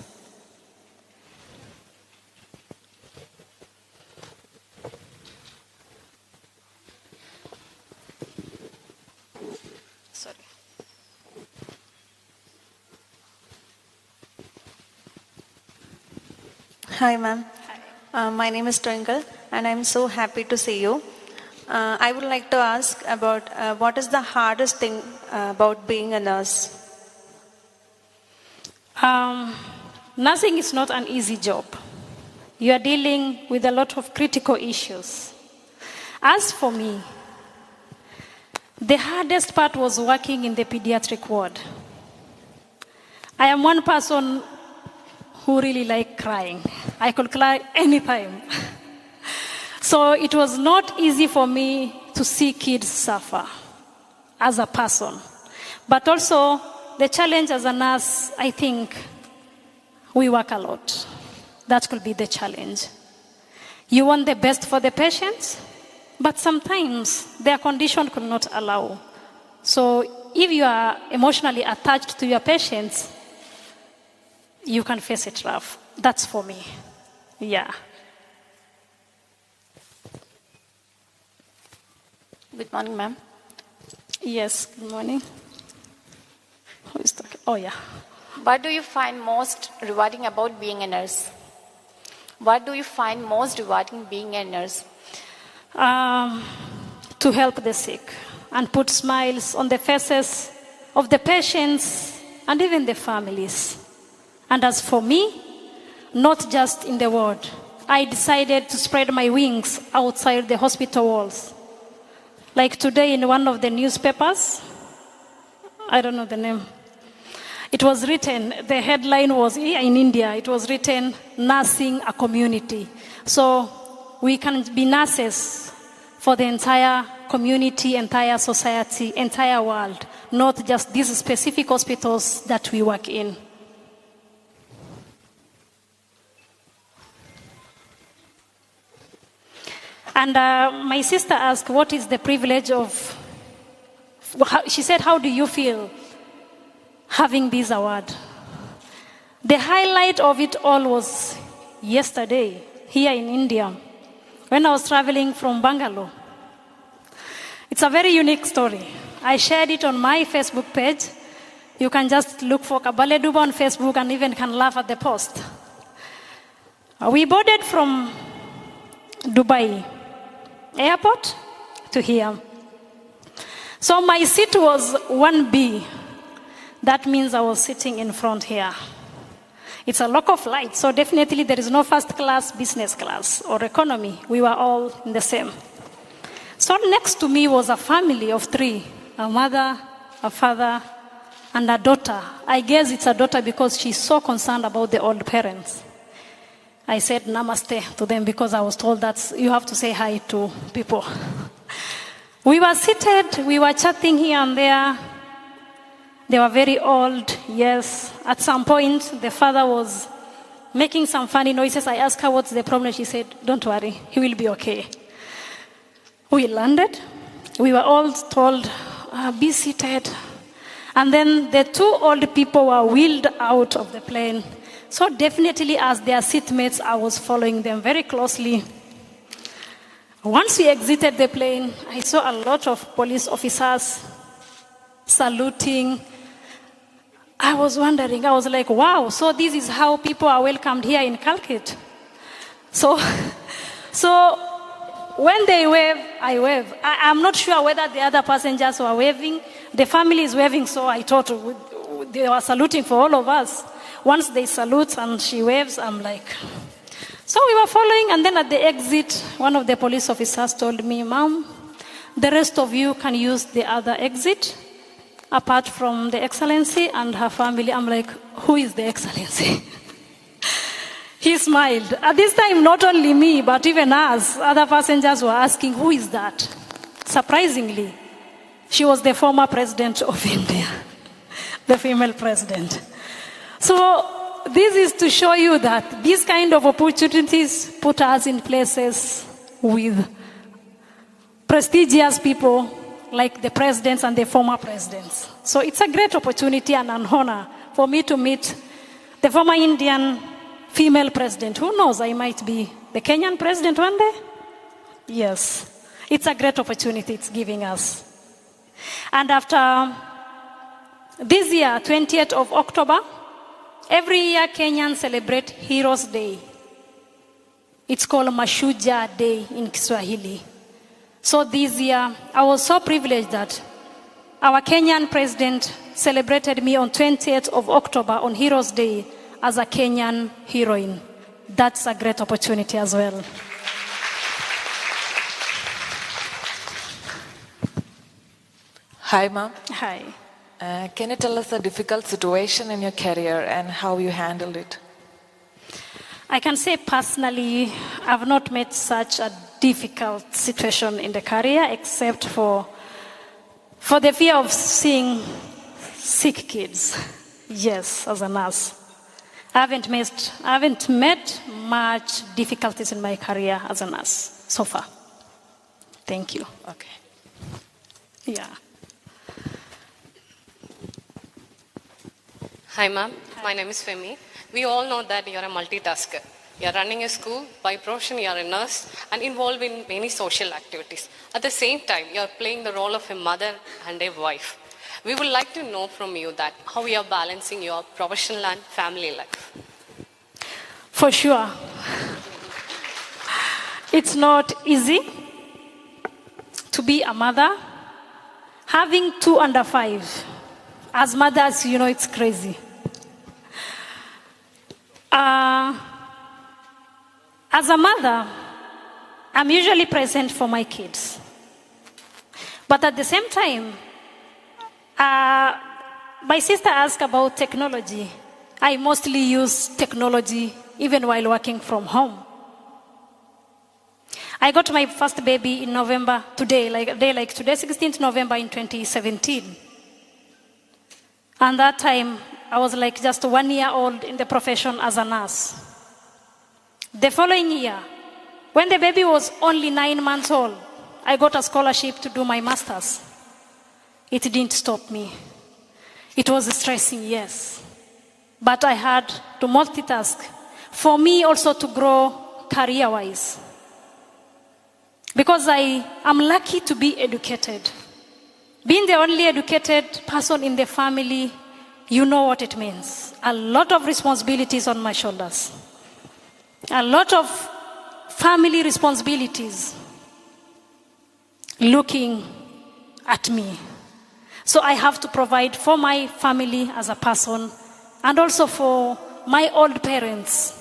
Sorry. Hi, ma'am. My name is Twinkle, and I'm so happy to see you. I would like to ask about what is the hardest thing about being a nurse? Nursing is not an easy job. You are dealing with a lot of critical issues. As for me, the hardest part was working in the pediatric ward. I am one person who really likes crying. I could cry anytime. So it was not easy for me to see kids suffer as a person. But also, the challenge as a nurse, I think we work a lot. That could be the challenge. You want the best for the patients, but sometimes their condition could not allow. So if you are emotionally attached to your patients, you can face it rough. That's for me. Yeah. Good morning, ma'am. Yes, good morning. Who is talking? Oh, yeah. What do you find most rewarding about being a nurse? What do you find most rewarding being a nurse? To help the sick and put smiles on the faces of the patients and even the families. And as for me, not just in the ward, I decided to spread my wings outside the hospital walls. Like today in one of the newspapers, I don't know the name. It was written, the headline was here in India, it was written, nursing a community. So we can be nurses for the entire community, entire society, entire world, not just these specific hospitals that we work in. And my sister asked, what is the privilege of, she said, how do you feel having this award? The highlight of it all was yesterday, here in India, when I was traveling from Bangalore. It's a very unique story. I shared it on my Facebook page. You can just look for Qabale Duba on Facebook and even can laugh at the post. We boarded from Dubai airport to here. So my seat was 1B. That means I was sitting in front here. It's a local flight, so definitely there is no first class, business class, or economy. We were all in the same. So next to me was a family of 3, a mother, a father, and a daughter. I guess it's a daughter because she's so concerned about the old parents. I said namaste to them because I was told that you have to say hi to people. We were seated, we were chatting here and there. They were very old, yes. At some point, the father was making some funny noises. I asked her what's the problem. She said, don't worry, he will be okay. We landed. We were all told, be seated. And then the 2 old people were wheeled out of the plane. So definitely as their seatmates, I was following them very closely. Once we exited the plane, I saw a lot of police officers saluting. I was wondering, I was like, wow, so this is how people are welcomed here in Calicut. So when they wave, I wave. I'm not sure whether the other passengers were waving. The family is waving, so I thought they were saluting for all of us. Once they salute and she waves, I'm like... So we were following, and then at the exit, one of the police officers told me, Mom, the rest of you can use the other exit, apart from the Excellency and her family. I'm like, who is the Excellency? He smiled. At this time, not only me, but even us, other passengers were asking, who is that? Surprisingly, she was the former president of India, the female president. So this is to show you that these kind of opportunities put us in places with prestigious people like the presidents and the former presidents. So it's a great opportunity and an honor for me to meet the former Indian female president. Who knows, I might be the Kenyan president one day? Yes. It's a great opportunity it's giving us. And after this year, 20th of October, every year Kenyans celebrate Heroes Day. It's called Mashujaa Day in Kiswahili. So this year, I was so privileged that our Kenyan president celebrated me on 20th of October on Heroes Day as a Kenyan heroine. That's a great opportunity as well. Hi, Mom. Hi. Can you tell us a difficult situation in your career and how you handled it? I can say personally, I've not met such a difficult situation in the career except for the fear of seeing sick kids. Yes, as a nurse. I haven't met much difficulties in my career as a nurse so far. Thank you. Okay. Yeah. Hi, ma'am. My name is Femi. We all know that you're a multitasker. You're running a school, by profession you're a nurse, and involved in many social activities. At the same time, you're playing the role of a mother and a wife. We would like to know from you that how you're balancing your professional and family life. For sure. It's not easy to be a mother. Having 2 under 5, as mothers, you know, it's crazy. As a mother, I'm usually present for my kids. But at the same time, my sister asked about technology. I mostly use technology even while working from home. I got my first baby in November, today, 16th November in 2017. And that time, I was like just 1 year old in the profession as a nurse. The following year, when the baby was only 9 months old, I got a scholarship to do my master's. It didn't stop me. It was stressing, yes. But I had to multitask for me also to grow career-wise. Because I am lucky to be educated. Being the only educated person in the family, you know what it means. A lot of responsibilities on my shoulders. A lot of family responsibilities looking at me. So I have to provide for my family as a person and also for my old parents,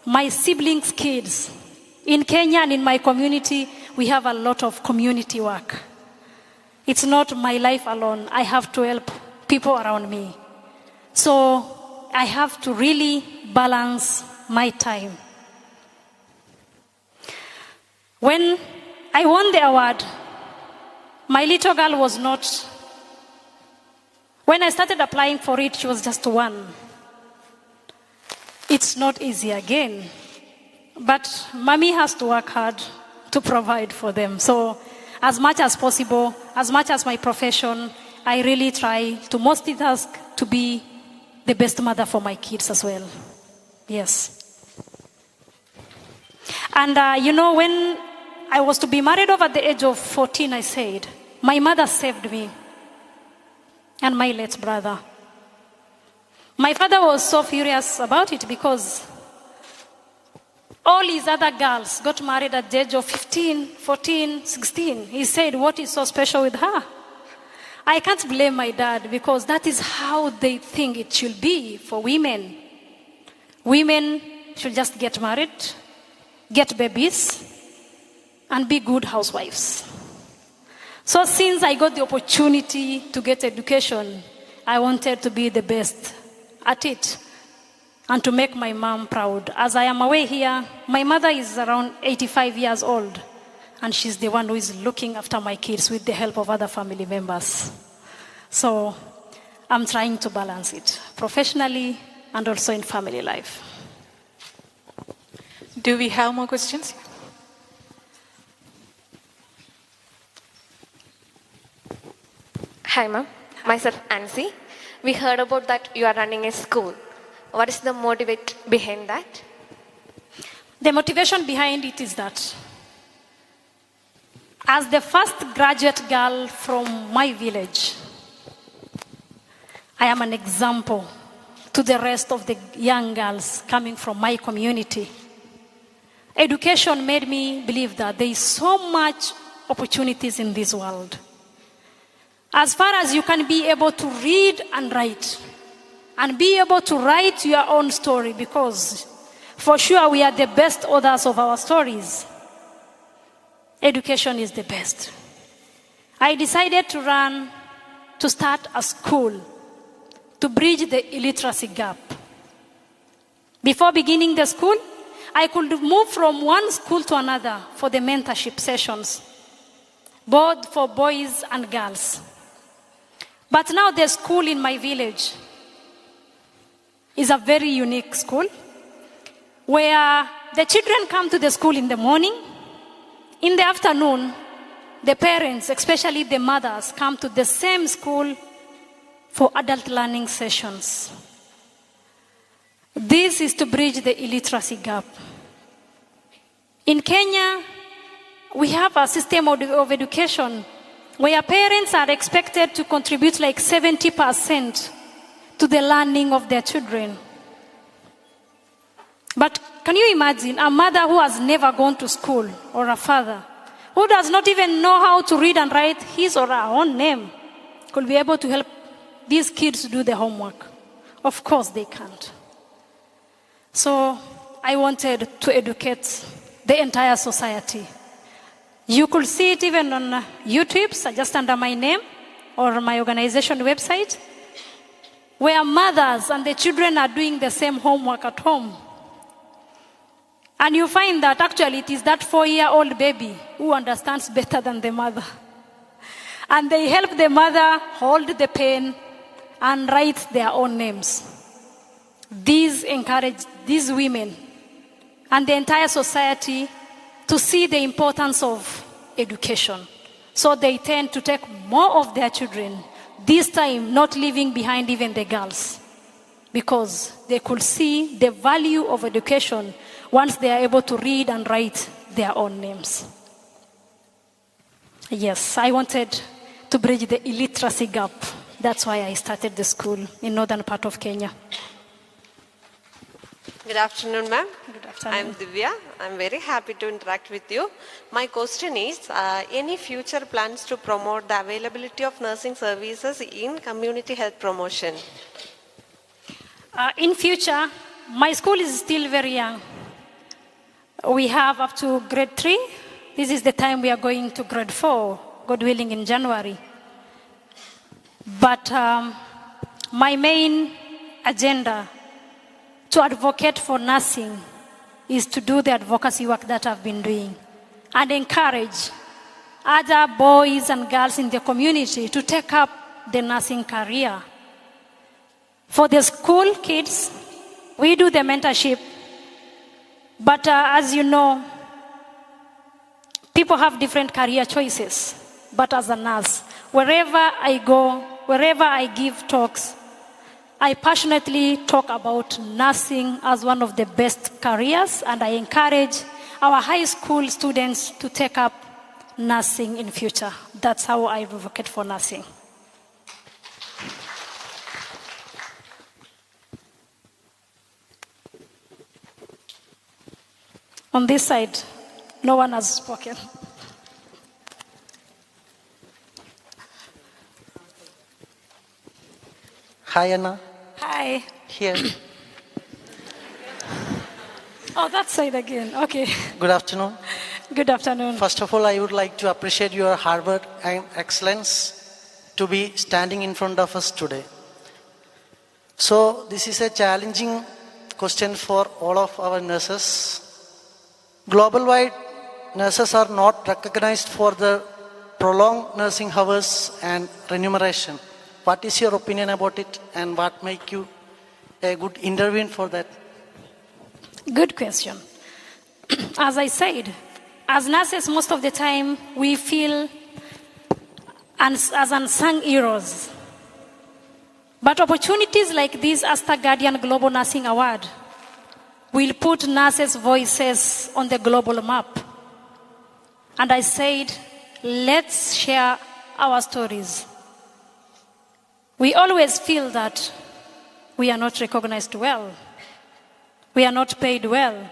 my siblings' kids. In Kenya and in my community, we have a lot of community work. It's not my life alone. I have to help people around me. So I have to really balance my time. When I won the award, my little girl was not. When I started applying for it, she was just 1. It's not easy again. But mommy has to work hard to provide for them. So as much as possible, as much as my profession, I really try to multitask to be the best mother for my kids as well. Yes. And when I was to be married off at the age of 14, I said, my mother saved me and my late brother. My father was so furious about it because all his other girls got married at the age of 15, 14, 16. He said, what is so special with her? I can't blame my dad because that is how they think it should be for women. Women should just get married, get babies, and be good housewives. So since I got the opportunity to get education, I wanted to be the best at it and to make my mom proud. As I am away here, my mother is around 85 years old, and she's the one who is looking after my kids with the help of other family members. So I'm trying to balance it professionally and also in family life. Do we have more questions? Hi, ma'am. Myself, Ansi. We heard about that you are running a school. What is the motivate behind that? The motivation behind it is that as the first graduate girl from my village, I am an example to the rest of the young girls coming from my community. Education made me believe that there is so much opportunities in this world. As far as you can be able to read and write, and be able to write your own story, because for sure we are the best authors of our stories. Education is the best. I decided to start a school to bridge the illiteracy gap. Before beginning the school, I could move from one school to another for the mentorship sessions, both for boys and girls. But now the school in my village is a very unique school where the children come to the school in the morning. In the afternoon, the parents, especially the mothers, come to the same school for adult learning sessions. This is to bridge the illiteracy gap. In Kenya, we have a system of education where parents are expected to contribute like 70% to the learning of their children. But can you imagine a mother who has never gone to school, or a father who does not even know how to read and write his or her own name could be able to help these kids do the homework? Of course they can't. So I wanted to educate the entire society. You could see it even on YouTube, so just under my name or my organization website, where mothers and the children are doing the same homework at home. And you find that actually it is that 4-year-old baby who understands better than the mother. And they help the mother hold the pen and write their own names. These encourage these women and the entire society to see the importance of education. So they tend to take more of their children, this time not leaving behind even the girls, because they could see the value of education once they are able to read and write their own names. Yes, I wanted to bridge the illiteracy gap. That's why I started the school in northern part of Kenya. Good afternoon, ma'am. Good afternoon. I'm Divya. I'm very happy to interact with you. My question is, any future plans to promote the availability of nursing services in community health promotion? In future, my school is still very young. We have up to grade 3. This is the time we are going to grade 4, God willing, in January. But my main agenda to advocate for nursing is to do the advocacy work that I've been doing and encourage other boys and girls in the community to take up the nursing career. For the school kids, we do the mentorship. But as you know, people have different career choices. But as a nurse, wherever I go, wherever I give talks, I passionately talk about nursing as one of the best careers, and I encourage our high school students to take up nursing in future. That's how I advocate for nursing. On this side, no one has spoken. Hi, Anna. Hi. Here. Oh, that side again. Okay. Good afternoon. Good afternoon. First of all, I would like to appreciate your hard work and excellence to be standing in front of us today. So, this is a challenging question for all of our nurses. Global-wide, nurses are not recognized for their prolonged nursing hours and remuneration. What is your opinion about it, and what make you a good intervene for that? Good question. As I said, as nurses, most of the time we feel as unsung heroes. But opportunities like this Astor Guardian Global Nursing Award will put nurses' voices on the global map. And I said, let's share our stories. We always feel that we are not recognized well. We are not paid well.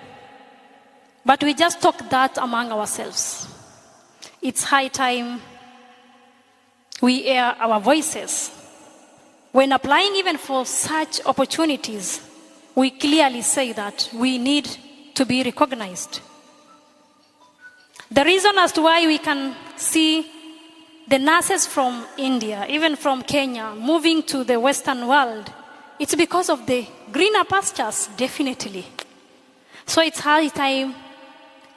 But we just talk that among ourselves. It's high time we air our voices. When applying even for such opportunities, we clearly say that we need to be recognized. The reason as to why we can see the nurses from India, even from Kenya, moving to the Western world, it's because of the greener pastures, definitely. So it's high time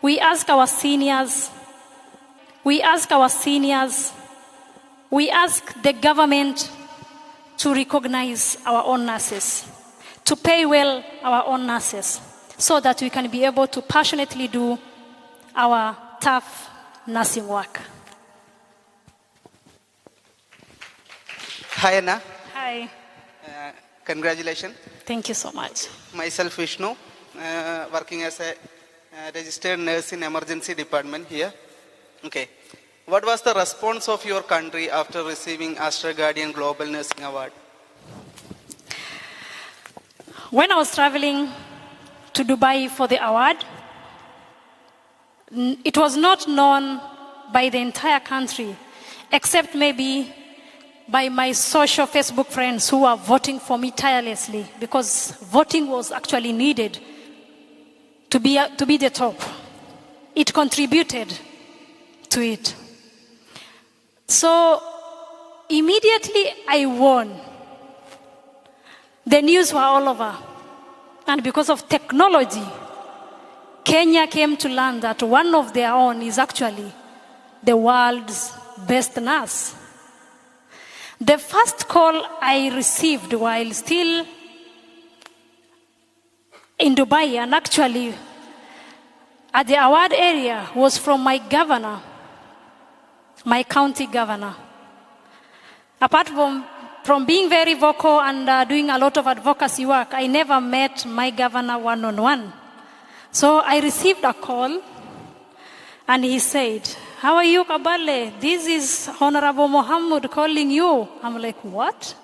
we ask our seniors, we ask the government to recognize our own nurses, to pay well our own nurses so that we can be able to passionately do our tough nursing work. Hi, Anna. Hi. Congratulations. Thank you so much. Myself, Vishnu, working as a registered nurse in emergency department here. Okay. What was the response of your country after receiving Astor Guardian Global Nursing Award? When I was traveling to Dubai for the award, it was not known by the entire country, except maybe by my social Facebook friends who are voting for me tirelessly, because voting was actually needed to be the top. It contributed to it. So immediately I won. The news were all over. And because of technology, Kenya came to learn that one of their own is actually the world's best nurse. The first call I received while still in Dubai, and actually at the award area, was from my governor, my county governor. Apart from being very vocal and doing a lot of advocacy work, I never met my governor one-on-one. So I received a call, and he said, "How are you, Qabale? This is Honorable Mohammed calling you." I'm like, "What?"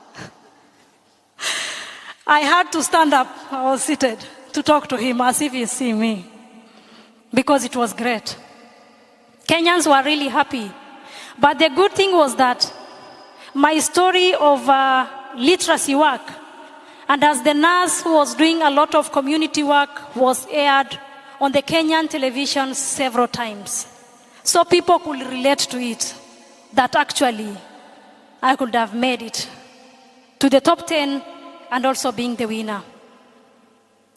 I had to stand up. I was seated to talk to him as if he see me, because it was great. Kenyans were really happy. But the good thing was that my story of literacy work, and as the nurse who was doing a lot of community work, was aired on the Kenyan television several times. So people could relate to it, that actually I could have made it to the top 10 and also being the winner.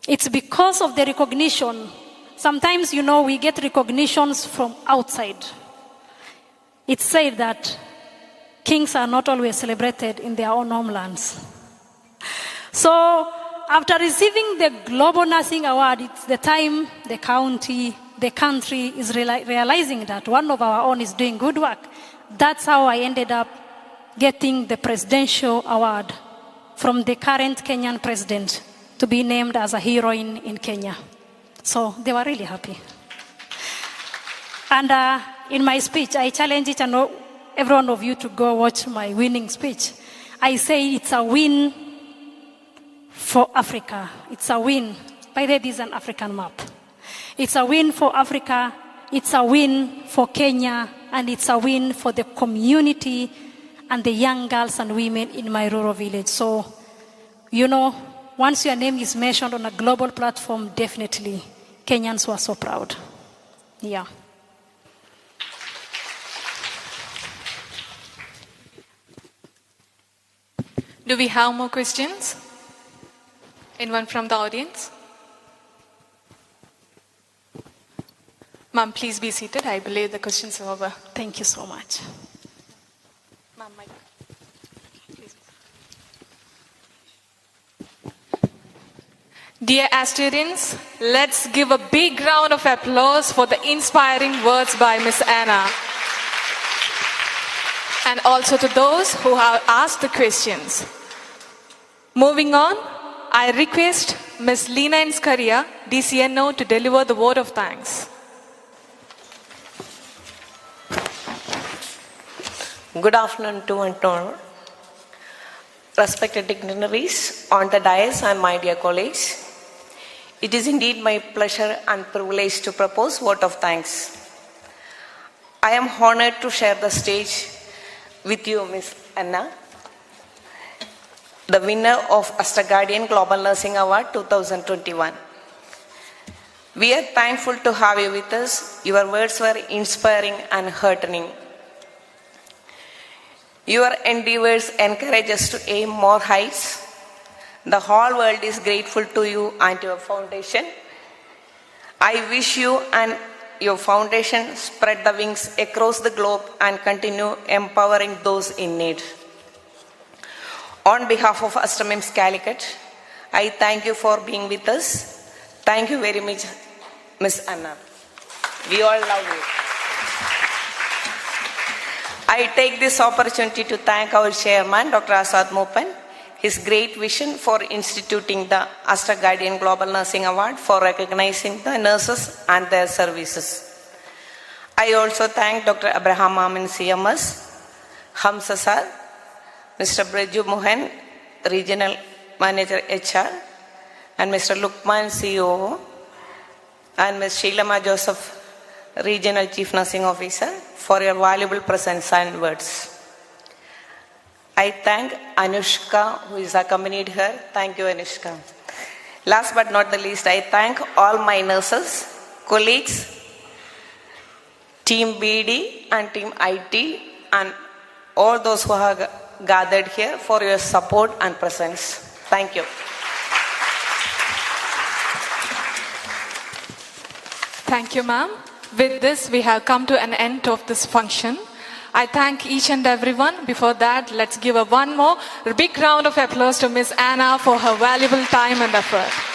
It's because of the recognition. Sometimes, we get recognitions from outside. It's said that kings are not always celebrated in their own homelands. So after receiving the Global Nursing Award, it's the time the country is realizing that one of our own is doing good work. That's how I ended up getting the presidential award from the current Kenyan president to be named as a heroine in Kenya. So they were really happy. And in my speech, I challenge each and every one of you to go watch my winning speech. I say it's a win for Africa. It's a win. By the way, this is an African map. It's a win for Africa, it's a win for Kenya, and it's a win for the community and the young girls and women in my rural village. So, once your name is mentioned on a global platform, definitely Kenyans were so proud. Yeah. Do we have more questions? Anyone from the audience? Ma'am, please be seated. I believe the questions are over. Thank you so much. Ma'am, mic. Dear Astorians, let's give a big round of applause for the inspiring words by Miss Anna. And also to those who have asked the questions. Moving on, I request Ms. Lina Inskaria, DCNO, to deliver the word of thanks. Good afternoon to and all. Respected dignitaries on the dais and my dear colleagues, it is indeed my pleasure and privilege to propose vote of thanks. I am honored to share the stage with you, Ms. Anna, the winner of Astor Guardian Global Nursing Award 2021. We are thankful to have you with us. Your words were inspiring and heartening. Your endeavors encourage us to aim more heights. The whole world is grateful to you and your foundation. I wish you and your foundation spread the wings across the globe and continue empowering those in need. On behalf of Aster MIMS Calicut, I thank you for being with us. Thank you very much, Miss Anna. We all love you. I take this opportunity to thank our chairman, Dr. Asad Mopan, his great vision for instituting the Astor Guardian Global Nursing Award for recognizing the nurses and their services. I also thank Dr. Abraham Amin CMS, Hamza Sir, Mr. Breju Mohan, Regional Manager HR, and Mr. Lukman, CEO, and Ms. Sheilama Joseph, Regional Chief Nursing Officer, for your valuable presence and words. I thank Anushka, who is accompanied her. Thank you, Anushka. Last but not the least, I thank all my nurses, colleagues, Team BD and Team IT, and all those who have gathered here for your support and presence. Thank you. Thank you, ma'am. With this, we have come to an end of this function. I thank each and everyone. Before that, let's give one more big round of applause to Miss Anna for her valuable time and effort.